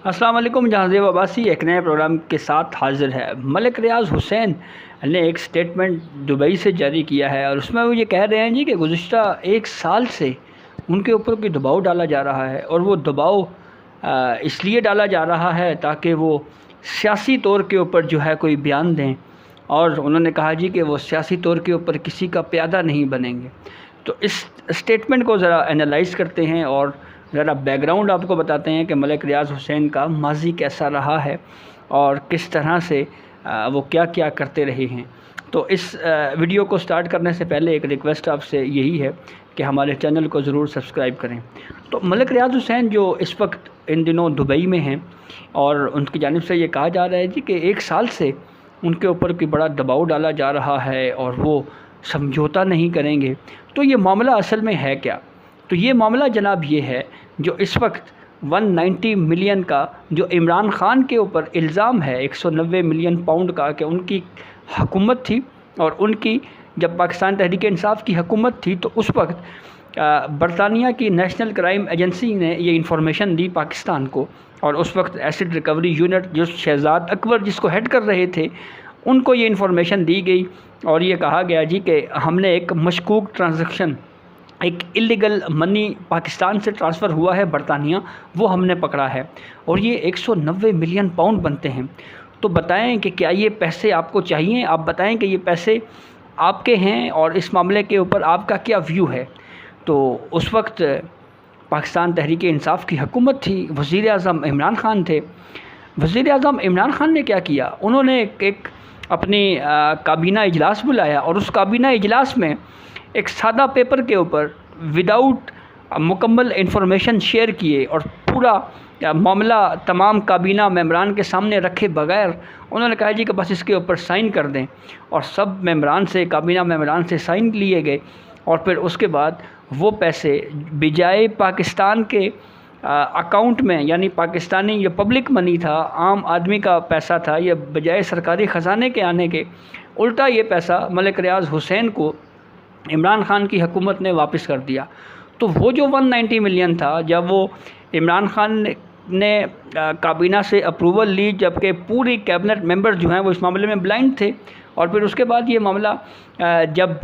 अस्सलाम वालेकुम। जहांज़ेब अब्बासी एक नए प्रोग्राम के साथ हाज़िर है। मलिक रियाज़ हुसैन ने एक स्टेटमेंट दुबई से जारी किया है और उसमें वो ये कह रहे हैं जी कि गुज़िश्ता एक साल से उनके ऊपर कोई दबाव डाला जा रहा है और वो दबाव इसलिए डाला जा रहा है ताकि वो सियासी तौर के ऊपर जो है कोई बयान दें। और उन्होंने कहा जी कि वो सियासी तौर के ऊपर किसी का प्यादा नहीं बनेंगे। तो इस स्टेटमेंट को ज़रा एनालाइज़ करते हैं और ज़रा बैकग्राउंड आपको बताते हैं कि मलिक रियाज़ हुसैन का माजी कैसा रहा है और किस तरह से वो क्या क्या करते रहे हैं। तो इस वीडियो को स्टार्ट करने से पहले एक रिक्वेस्ट आपसे यही है कि हमारे चैनल को ज़रूर सब्सक्राइब करें। तो मलिक रियाज़ हुसैन जो इस वक्त इन दिनों दुबई में हैं और उनकी जानिब से ये कहा जा रहा है जी कि एक साल से उनके ऊपर कोई बड़ा दबाव डाला जा रहा है और वो समझौता नहीं करेंगे। तो ये मामला असल में है क्या? तो ये मामला जनाब ये है, जो इस वक्त 190 मिलियन का जो इमरान ख़ान के ऊपर इल्ज़ाम है 190 मिलियन पाउंड का कि उनकी हुकूमत थी और उनकी जब पाकिस्तान तहरीक इंसाफ की हुकूमत थी तो उस वक्त बरतानिया की नेशनल क्राइम एजेंसी ने ये इंफॉर्मेशन दी पाकिस्तान को और उस वक्त एसिड रिकवरी यूनिट जो शहजाद अकबर जिसको हेड कर रहे थे उनको ये इंफॉर्मेशन दी गई और ये कहा गया जी कि हमने एक मशकूक ट्रांजैक्शन, एक इलीगल मनी पाकिस्तान से ट्रांसफ़र हुआ है बरतानिया, वो हमने पकड़ा है और ये 190 मिलियन पाउंड बनते हैं। तो बताएं कि क्या ये पैसे आपको चाहिए? आप बताएं कि ये पैसे आपके हैं और इस मामले के ऊपर आपका क्या व्यू है। तो उस वक्त पाकिस्तान तहरीक इंसाफ की हुकूमत थी, वज़ीर आज़म इमरान ख़ान थे। वज़ीर आज़म इमरान ख़ान ने क्या किया, उन्होंने एक अपनी काबीना इजलास बुलाया और उस काबीना इजलास में एक सादा पेपर के ऊपर विदाउट मुकम्मल इंफॉर्मेशन शेयर किए और पूरा मामला तमाम काबीना मेंबरान के सामने रखे बगैर उन्होंने कहा जी कि बस इसके ऊपर साइन कर दें और सब मेंबरान से, काबीना मेंबरान से साइन लिए गए और फिर उसके बाद वो पैसे बजाय पाकिस्तान के अकाउंट में, यानी पाकिस्तानी ये पब्लिक मनी था, आम आदमी का पैसा था, ये बजाय सरकारी ख़जाने के आने के उल्टा ये पैसा मलिक रियाज़ हुसैन को इमरान ख़ान की हुकूमत ने वापस कर दिया। तो वो जो 190 मिलियन था, जब वो इमरान ख़ान ने काबीना से अप्रूवल ली, जबकि पूरी कैबिनेट मेंबर जो हैं वो इस मामले में ब्लाइंड थे और फिर उसके बाद ये मामला जब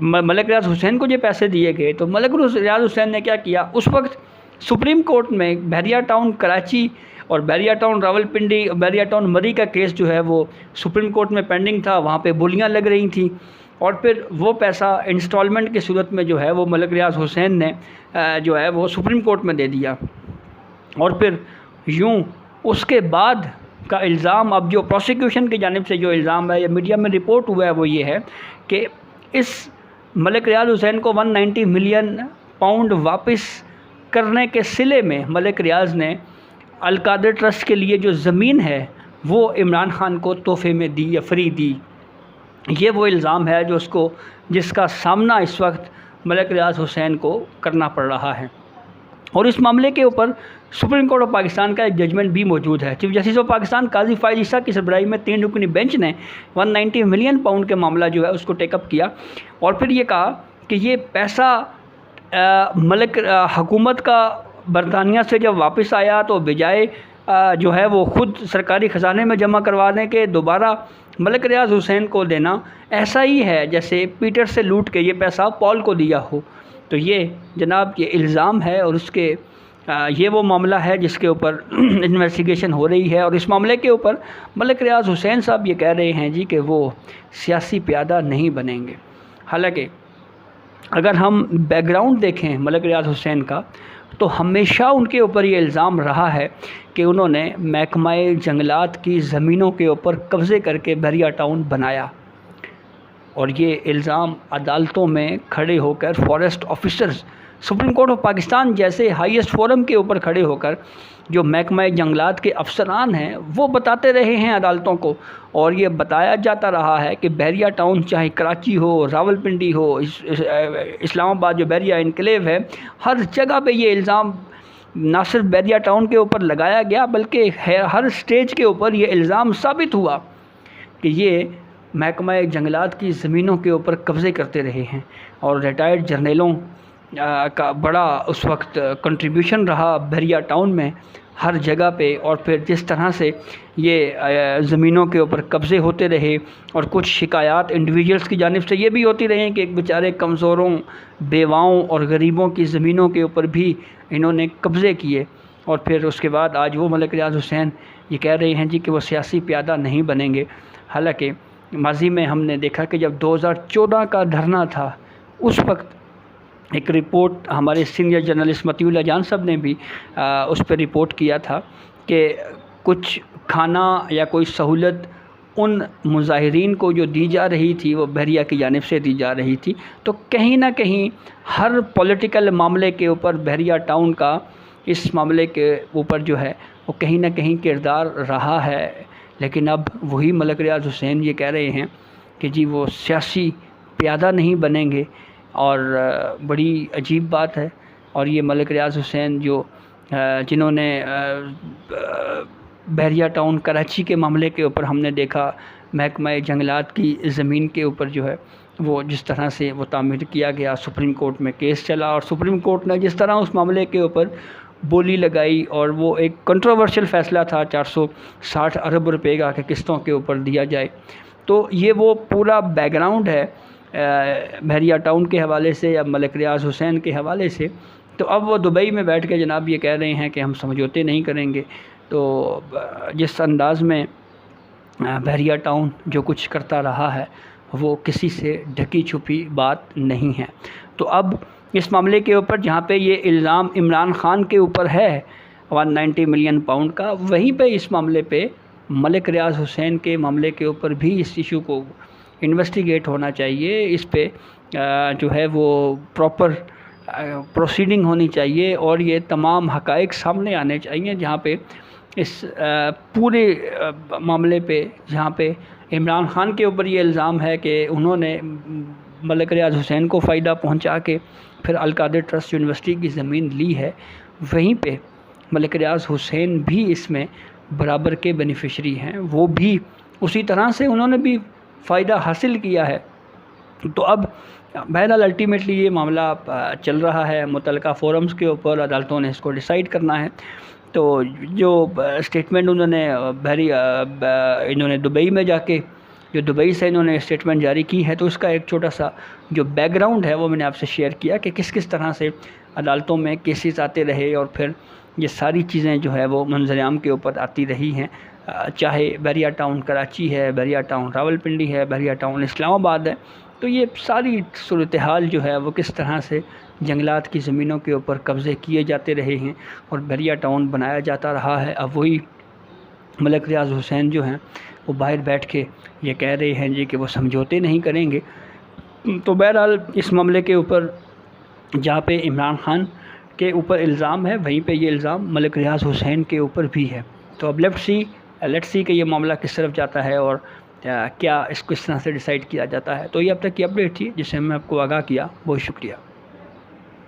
मलिक रियाज़ हुसैन को ये पैसे दिए गए तो मलिक रियाज़ हुसैन ने क्या किया, उस वक्त सुप्रीम कोर्ट में बहरिया टाउन कराची और बहरिया टाउन रावलपिंडी, बहरिया टाउन मरी का केस जो है वो सुप्रीम कोर्ट में पेंडिंग था, वहाँ पे बोलियाँ लग रही थी और फिर वो पैसा इंस्टॉलमेंट की सूरत में जो है वो मलिक रियाज़ हुसैन ने जो है वो सुप्रीम कोर्ट में दे दिया। और फिर यूँ उसके बाद का इल्ज़ाम, अब जो प्रोसिक्यूशन की जानिब से जो इल्ज़ाम है या मीडिया में रिपोर्ट हुआ है वो ये है कि इस मलिक रियाज़ हुसैन को 190 मिलियन पाउंड वापस करने के सिले में मलिक रियाज़ ने अल कादिर ट्रस्ट के लिए जो ज़मीन है वो इमरान ख़ान को तोहफे में दी या फ्री दी। ये वो इल्ज़ाम है जो जिसका सामना इस वक्त मलिक रियाज़ हुसैन को करना पड़ रहा है। और इस मामले के ऊपर सुप्रीम कोर्ट ऑफ पाकिस्तान का एक जजमेंट भी मौजूद है। चीफ जस्टिस ऑफ पाकिस्तान काजी फायज़ ईसा की सरबराही में 3 रुकनी बेंच ने 190 मिलियन पाउंड के मामला जो है उसको टेकअप किया और फिर ये कहा कि ये पैसा मलिक हुकूमत का बरतानिया से जब वापस आया तो बजाय जो है वो ख़ुद सरकारी ख़जाने में जमा करवाने के दोबारा मलिक रियाज़ हुसैन को देना ऐसा ही है जैसे पीटर से लूट के ये पैसा पॉल को दिया हो। तो ये जनाब ये इल्ज़ाम है और उसके ये वो मामला है जिसके ऊपर इन्वेस्टिगेशन हो रही है और इस मामले के ऊपर मलिक रियाज़ हुसैन साहब ये कह रहे हैं जी कि वो सियासी प्यादा नहीं बनेंगे। हालांकि अगर हम बैकग्राउंड देखें मलिक रियाज़ हुसैन का तो हमेशा उनके ऊपर ये इल्ज़ाम रहा है कि उन्होंने महकमा जंगलात की ज़मीनों के ऊपर कब्ज़े करके बहरिया टाउन बनाया और ये इल्ज़ाम अदालतों में खड़े होकर forest officers, supreme court of Pakistan जैसे हाईएस्ट फोरम के ऊपर खड़े होकर जो महकमा जंगलात के अफसरान हैं वो बताते रहे हैं अदालतों को और ये बताया जाता रहा है कि बहरिया टाउन चाहे कराची हो, रावलपिंडी हो, इस्लामाबाद जो बहरिया इनक्लेव है, हर जगह पे ये इल्ज़ाम ना सिर्फ बहरिया टाउन के ऊपर लगाया गया बल्कि हर स्टेज के ऊपर ये इल्ज़ाम साबित हुआ कि ये महकमा जंगलात की ज़मीनों के ऊपर कब्ज़े करते रहे हैं और रिटायर्ड जर्नलों का बड़ा उस वक्त कंट्रीब्यूशन रहा बहरिया टाउन में हर जगह पे, और फिर जिस तरह से ये ज़मीनों के ऊपर कब्ज़े होते रहे, और कुछ शिकायत इंडिविजुअल्स की जानिब से ये भी होती रही कि एक बेचारे कमज़ोरों, बेवाओं और गरीबों की ज़मीनों के ऊपर भी इन्होंने कब्ज़े किए। और फिर उसके बाद आज वो मलिक रियाज़ हुसैन ये कह रहे हैं जी कि वो सियासी क़यादा नहीं बनेंगे। हालांकि माजी में हमने देखा कि जब 2014 का धरना था, उस वक्त एक रिपोर्ट हमारे सीनियर जर्नलिस्ट मतीउल्लाह जान साहब ने भी उस पर रिपोर्ट किया था कि कुछ खाना या कोई सहूलत उन मुजाहिरीन को जो दी जा रही थी वो बहरिया की जानिब से दी जा रही थी। तो कहीं ना कहीं हर पॉलिटिकल मामले के ऊपर बहरिया टाउन का इस मामले के ऊपर जो है वो कहीं ना कहीं किरदार रहा है। लेकिन अब वही मलिक रियाज़ हुसैन ये कह रहे हैं कि जी वो सियासी क़यादा नहीं बनेंगे, और बड़ी अजीब बात है। और ये मलिक रियाज़ हुसैन जो जिन्होंने बहरिया टाउन कराची के मामले के ऊपर हमने देखा महकमा जंगलात की ज़मीन के ऊपर जो है वो जिस तरह से वो तामीर किया गया, सुप्रीम कोर्ट में केस चला और सुप्रीम कोर्ट ने जिस तरह उस मामले के ऊपर बोली लगाई, और वो एक कंट्रोवर्शियल फ़ैसला था 460 अरब रुपए का कि किस्तों के ऊपर दिया जाए। तो ये वो पूरा बैकग्राउंड है बहरिया टाउन के हवाले से या मलिक रियाज़ हुसैन के हवाले से। तो अब वो दुबई में बैठ के जनाब ये कह रहे हैं कि हम समझौते नहीं करेंगे। तो जिस अंदाज़ में बहरिया टाउन जो कुछ करता रहा है वो किसी से ढकी छुपी बात नहीं है। तो अब इस मामले के ऊपर जहाँ पे ये इल्ज़ाम इमरान ख़ान के ऊपर है 190 मिलियन पाउंड का, वहीं पे इस मामले पे मलिक रियाज़ हुसैन के मामले के ऊपर भी इस इशू को इन्वेस्टिगेट होना चाहिए। इस पे जो है वो प्रॉपर प्रोसीडिंग होनी चाहिए और ये तमाम हक़ाइक़ सामने आने चाहिए, जहाँ पे इस पूरे मामले पे जहाँ पे इमरान ख़ान के ऊपर ये इल्ज़ाम है कि उन्होंने मलिक रियाज़ हुसैन को फ़ायदा पहुँचा के फिर अल-कादिर ट्रस्ट यूनिवर्सिटी की ज़मीन ली है, वहीं पे मलिक रियाज़ हुसैन भी इसमें बराबर के बेनिफिशरी हैं। वो भी उसी तरह से उन्होंने भी फ़ायदा हासिल किया है। तो अब बहरहाल अल्टीमेटली ये मामला चल रहा है मुतल्लिका फोरम्स के ऊपर, अदालतों ने इसको डिसाइड करना है। तो जो स्टेटमेंट इन्होंने दुबई में जाके जो दुबई से इन्होंने स्टेटमेंट जारी की है, तो उसका एक छोटा सा जो बैकग्राउंड है वो मैंने आपसे शेयर किया कि किस किस तरह से अदालतों में केसेस आते रहे और फिर ये सारी चीज़ें जो है वो मंजर-ए-आम के ऊपर आती रही हैं। चाहे बहरिया टाउन कराची है, बहरिया टाउन रावलपिंडी है, बहरिया टाउन इस्लामाबाद है, तो ये सारी सूरत हाल जो है वो किस तरह से जंगलात की ज़मीनों के ऊपर कब्ज़े किए जाते रहे हैं और बहरिया टाउन बनाया जाता रहा है। अब वही मलिक रियाज़ हुसैन जो हैं वो बाहर बैठ के ये कह रहे हैं जी कि वो समझौते नहीं करेंगे। तो बहरहाल इस मामले के ऊपर जहाँ पे इमरान ख़ान के ऊपर इल्ज़ाम है, वहीं पे ये इल्ज़ाम मलिक रियाज़ हुसैन के ऊपर भी है। तो अब लेट्स सी कि ये मामला किस तरफ जाता है और क्या इसको इस तरह से डिसाइड किया जाता है। तो ये अब तक की अपडेट थी जिससे मैं आपको आगाह किया। बहुत शुक्रिया।